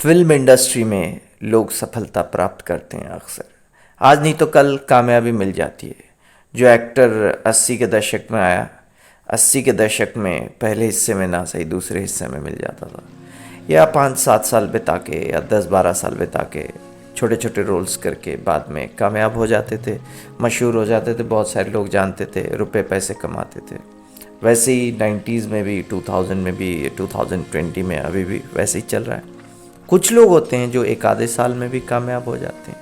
Film industry में लोग सफलता प्राप्त करते हैं अक्सर। आज नहीं तो कल कामयाबी मिल जाती है। जो एक्टर 80 के दशक में आया, 80 के दशक में पहले हिस्से में ना सही दूसरे हिस्से में मिल जाता था, या 5-7 साल बिता के या 10-12 साल बिता के छोटे छोटे रोल्स करके बाद में कामयाब हो जाते थे, मशहूर हो जाते थे, बहुत सारे लोग जानते थे, रुपए पैसे कमाते थे। वैसे ही 90s में भी, 2000 में भी, 2020 में अभी भी वैसे ही चल रहा है। कुछ लोग होते हैं जो एक आधे साल में भी कामयाब हो जाते हैं।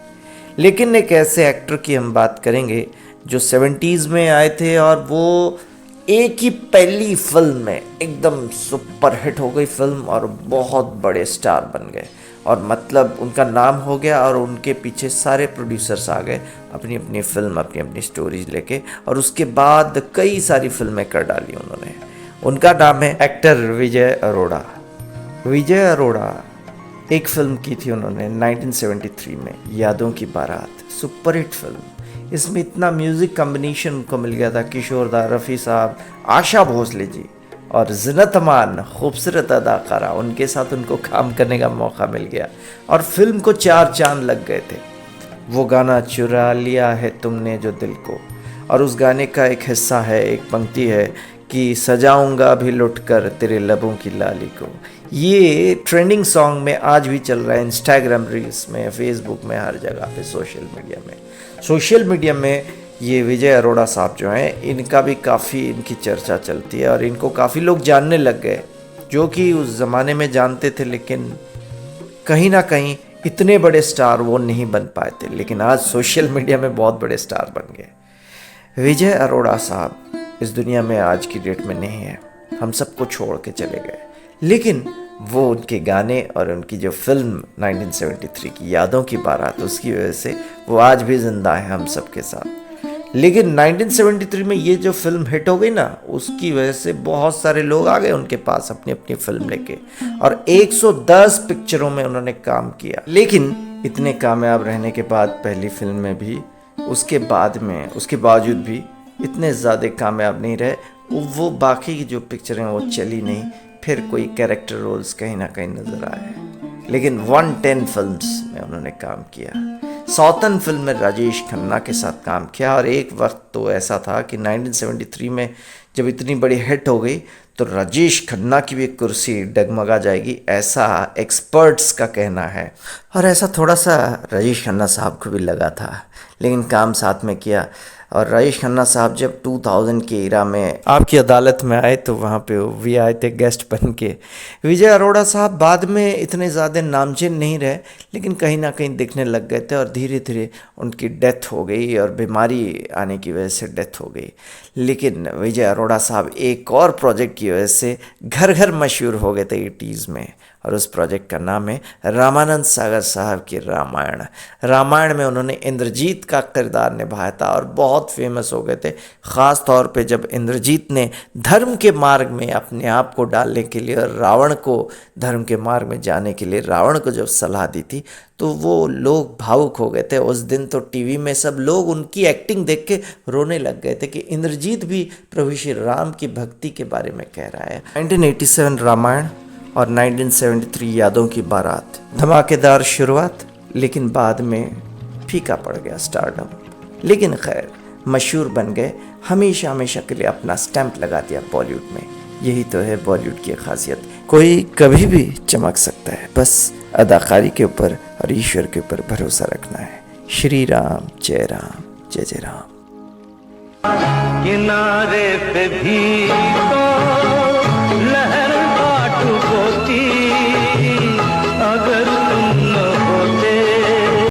लेकिन एक ऐसे एक्टर की हम बात करेंगे जो 70s में आए थे और वो एक ही पहली फिल्म में एकदम सुपर हिट हो गई फिल्म और बहुत बड़े स्टार बन गए, और मतलब उनका नाम हो गया और उनके पीछे सारे प्रोड्यूसर्स आ गए अपनी अपनी फिल्म, अपनी अपनी स्टोरीज लेके, और उसके बाद कई सारी फिल्में कर डाली उन्होंने। उनका नाम है एक्टर विजय अरोड़ा। विजय अरोड़ा एक फिल्म की थी उन्होंने 1973 में, यादों की बारात, सुपर हिट फिल्म। इसमें इतना म्यूज़िक कॉम्बिनेशन उनको मिल गया था, किशोर दा, रफ़ी साहब, आशा भोसले जी और ज़ीनत अमान, खूबसूरत अदाकारा, उनके साथ उनको काम करने का मौका मिल गया और फिल्म को 4 चांद लग गए थे। वो गाना चुरा लिया है तुमने जो दिल को, और उस गाने का एक हिस्सा है, एक पंक्ति है कि सजाऊंगा भी लुट कर तेरे लबों की लाली को। ये ट्रेंडिंग सॉन्ग में आज भी चल रहा है, इंस्टाग्राम रील्स में, फेसबुक में, हर जगह पे, सोशल मीडिया में ये विजय अरोड़ा साहब जो हैं, इनका भी काफ़ी इनकी चर्चा चलती है और इनको काफ़ी लोग जानने लग गए, जो कि उस ज़माने में जानते थे लेकिन कहीं ना कहीं इतने बड़े स्टार वो नहीं बन पाए थे, लेकिन आज सोशल मीडिया में बहुत बड़े स्टार बन गए। विजय अरोड़ा साहब इस दुनिया में आज की डेट में नहीं है, हम सबको छोड़ के चले गए, लेकिन वो उनके गाने और उनकी जो फिल्म 1973 की यादों की बारात, उसकी वजह से वो आज भी जिंदा है हम सबके साथ। लेकिन 1973 में ये जो फिल्म हिट हो गई ना, उसकी वजह से बहुत सारे लोग आ गए उनके पास अपनी अपनी फिल्म लेके, और 110 पिक्चरों में उन्होंने काम किया। लेकिन इतने कामयाब रहने के बाद पहली फिल्म में भी, उसके बावजूद भी इतने ज़्यादा कामयाब नहीं रहे। वो बाकी की जो पिक्चरें वो चली नहीं, फिर कोई कैरेक्टर रोल्स कहीं ना कहीं नज़र आए, लेकिन 110 फिल्म्स में उन्होंने काम किया। सौतन फिल्म में राजेश खन्ना के साथ काम किया, और एक वक्त तो ऐसा था कि 1973 में जब इतनी बड़ी हिट हो गई तो राजेश खन्ना की भी कुर्सी डगमगा जाएगी, ऐसा एक्सपर्ट्स का कहना है। और ऐसा थोड़ा सा राजेश खन्ना साहब को भी लगा था, लेकिन काम साथ में किया। और राजेश खन्ना साहब जब 2000 के इरा में आपकी अदालत में आए तो वहाँ पे वो भी आए थे गेस्ट बन के। विजय अरोड़ा साहब बाद में इतने ज़्यादा नामचीन नहीं रहे, लेकिन कहीं ना कहीं दिखने लग गए थे, और धीरे धीरे उनकी डेथ हो गई और बीमारी आने की वजह से डेथ हो गई। लेकिन विजय अरोड़ा साहब एक और प्रोजेक्ट की वजह से घर घर मशहूर हो गए थे 80s में, और उस प्रोजेक्ट का नाम है रामानंद सागर साहब की रामायण। रामायण में उन्होंने इंद्रजीत का किरदार निभाया था और बहुत फेमस हो गए थे, ख़ास तौर पे जब इंद्रजीत ने धर्म के मार्ग में अपने आप को डालने के लिए और रावण को धर्म के मार्ग में जाने के लिए रावण को जब सलाह दी थी, तो वो लोग भावुक हो गए थे। उस दिन तो टीवी में सब लोग उनकी एक्टिंग देख के रोने लग गए थे कि इंद्रजीत भी प्रभु श्री राम की भक्ति के बारे में कह रहा है। 1987 रामायण और 1973 यादों की बारात, धमाकेदार शुरुआत, लेकिन बाद में फीका पड़ गया स्टारडम। लेकिन खैर, मशहूर बन गए, हमेशा हमेशा के लिए अपना स्टैंप लगा दिया बॉलीवुड में। यही तो है बॉलीवुड की खासियत, कोई कभी भी चमक सकता है, बस अदाकारी के ऊपर और ईश्वर के ऊपर भरोसा रखना है। श्री राम, जय राम, जय जय राम। किनारे पे भी